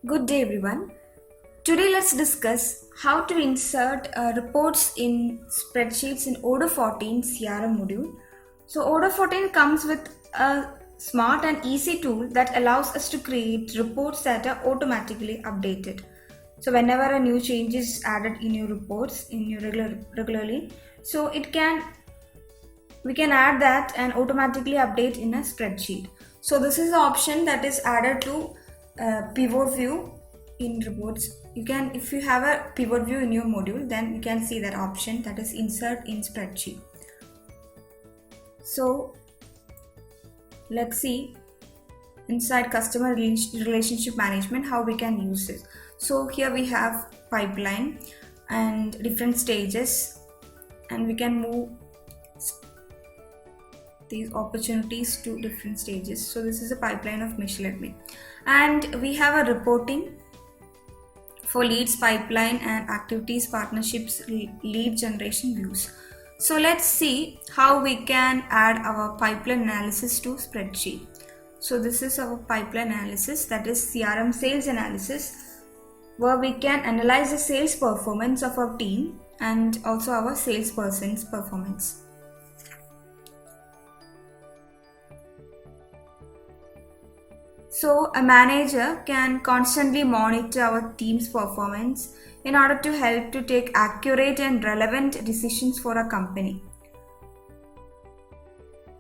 Good day, everyone. Today, let's discuss how to insert reports in spreadsheets in Odoo 14 CRM module. So, Odoo 14 comes with a smart and easy tool that allows us to create reports that are automatically updated. So, whenever a new change is added in your reports in your regularly, so we can add that and automatically update in a spreadsheet. So this is the option that is added to pivot view in reports. You can, if you have a pivot view in your module, then you can see that option that is insert in spreadsheet. So let's see inside customer relationship management how we can use this. So here we have pipeline and different stages, and we can move these opportunities to different stages. So this is a pipeline of machine learning, and we have a reporting for leads, pipeline, and activities, partnerships, lead generation views. So let's see how we can add our pipeline analysis to spreadsheet. So this is our pipeline analysis, that is CRM sales analysis, where we can analyze the sales performance of our team and also our salesperson's performance. So a manager can constantly monitor our team's performance in order to help to take accurate and relevant decisions for a company.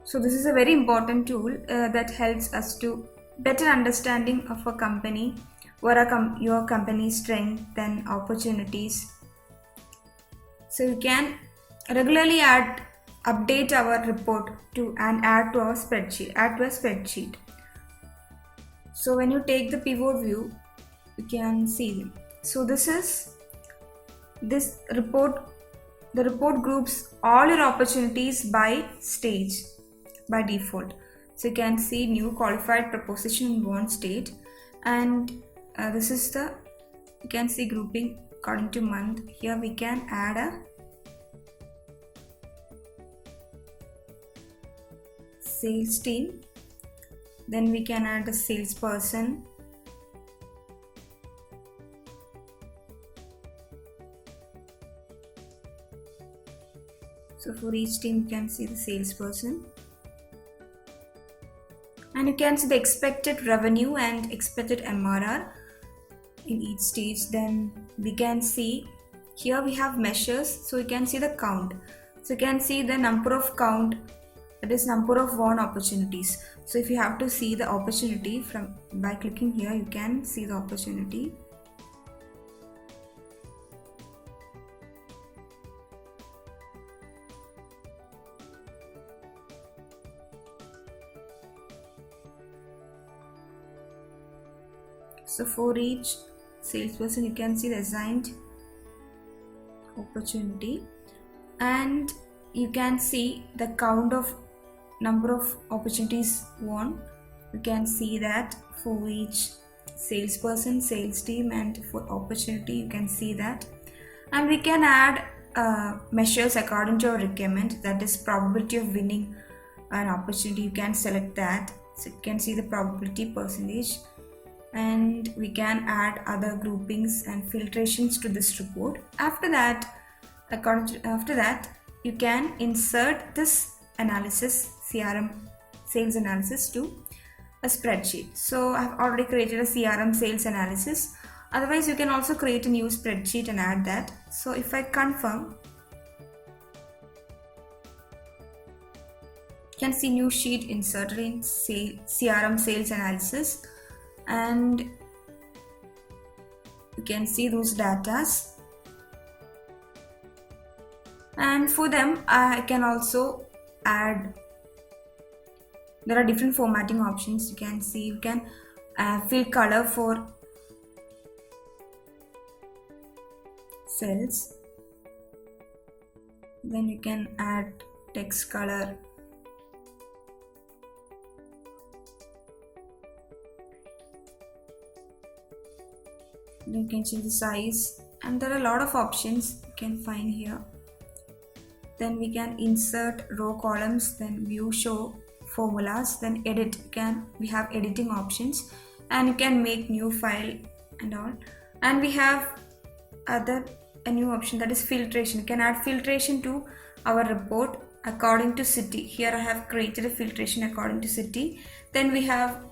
So this is a very important tool that helps us to better understanding of a company, what are your company's strengths and opportunities. So you can regularly update our report and add to a spreadsheet. So when you take the pivot view, you can see them. So this report. The report groups all your opportunities by stage by default. So you can see new qualified proposition in one state, and this is you can see grouping according to month. Here we can add a sales team. Then we can add a salesperson. So for each team you can see the salesperson. And you can see the expected revenue and expected MRR in each stage. Then we can see here we have measures, so you can see the count. So you can see the number of count, that is number of won opportunities. So if you have to see the opportunity by clicking here, you can see the opportunity. So for each salesperson you can see the assigned opportunity, and you can see the count of number of opportunities won. You can see that for each salesperson, sales team, and for opportunity you can see that. And we can add measures according to our requirement, that is probability of winning an opportunity. You can select that, so you can see the probability percentage, and we can add other groupings and filtrations to this report. After that you can insert this analysis, CRM sales analysis, to a spreadsheet. So I have already created a CRM sales analysis. Otherwise you can also create a new spreadsheet and add that. So if I confirm, you can see new sheet inserted in CRM sales analysis, and you can see those datas. And for them I can also add, there are different formatting options. You can see you can fill color for cells, then you can add text color, then you can change the size, and there are a lot of options you can find here. Then we can insert row columns, then view show formulas, then edit. We have editing options, and you can make new file and all. And we have a new option, that is filtration. You can add filtration to our report according to city. Here I have created a filtration according to city. Then we have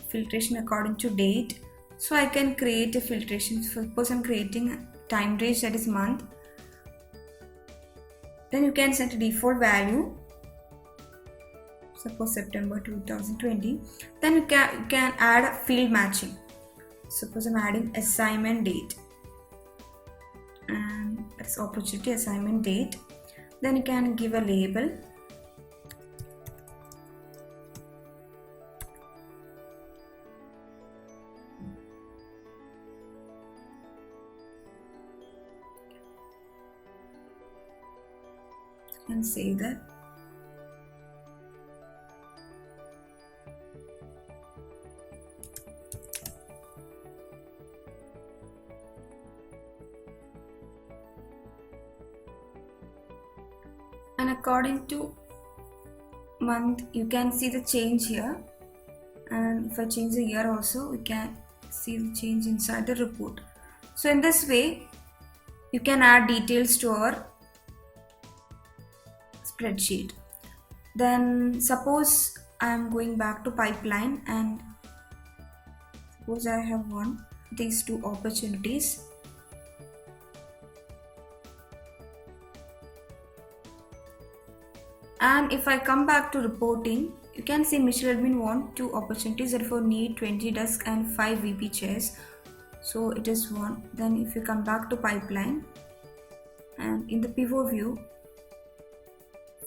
filtration according to date. So I can create a filtration. Suppose I'm creating a time range, that is month. Then you can set a default value, suppose September 2020. Then you can add a field matching. Suppose I'm adding assignment date, and that's opportunity assignment date. Then you can give a label. And save that. And according to month, you can see the change here. And if I change the year also, we can see the change inside the report. So in this way, you can add details to our spreadsheet. Then suppose I am going back to pipeline, and suppose I have these two opportunities. And if I come back to reporting, you can see Mr. Admin want 2 opportunities, therefore need 20 desks and 5 VP chairs. So it is 1. Then if you come back to pipeline, and in the pivot view,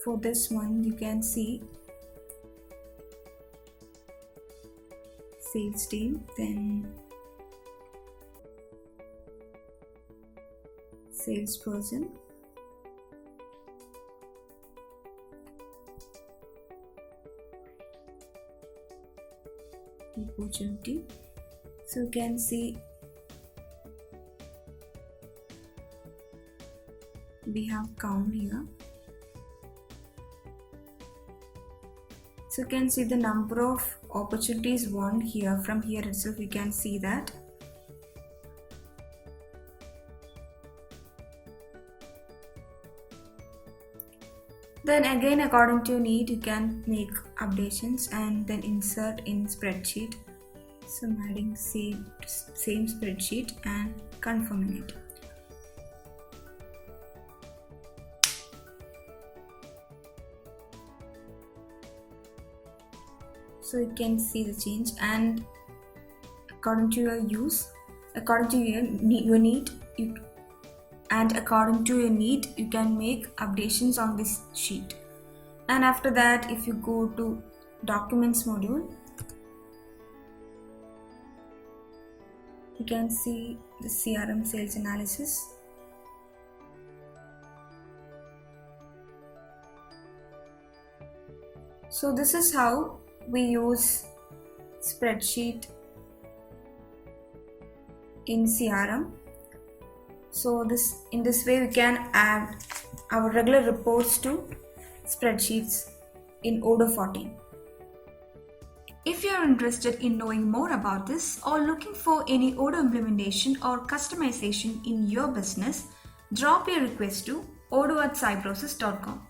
for this one you can see sales team, then salesperson, opportunity. So you can see we have count here. So you can see the number of opportunities won here. From here itself you can see that. Then again, according to your need, you can make updations and then insert in spreadsheet. So I'm adding same spreadsheet and confirming it. So you can see the change, and according to your use, according to your need, you can make updations on this sheet. And after that, if you go to documents module, you can see the CRM sales analysis. So this is how we use spreadsheet in CRM. So in this way we can add our regular reports to spreadsheets in Odoo 14. If you are interested in knowing more about this or looking for any Odoo implementation or customization in your business, drop your request to odoo@cybrosys.com.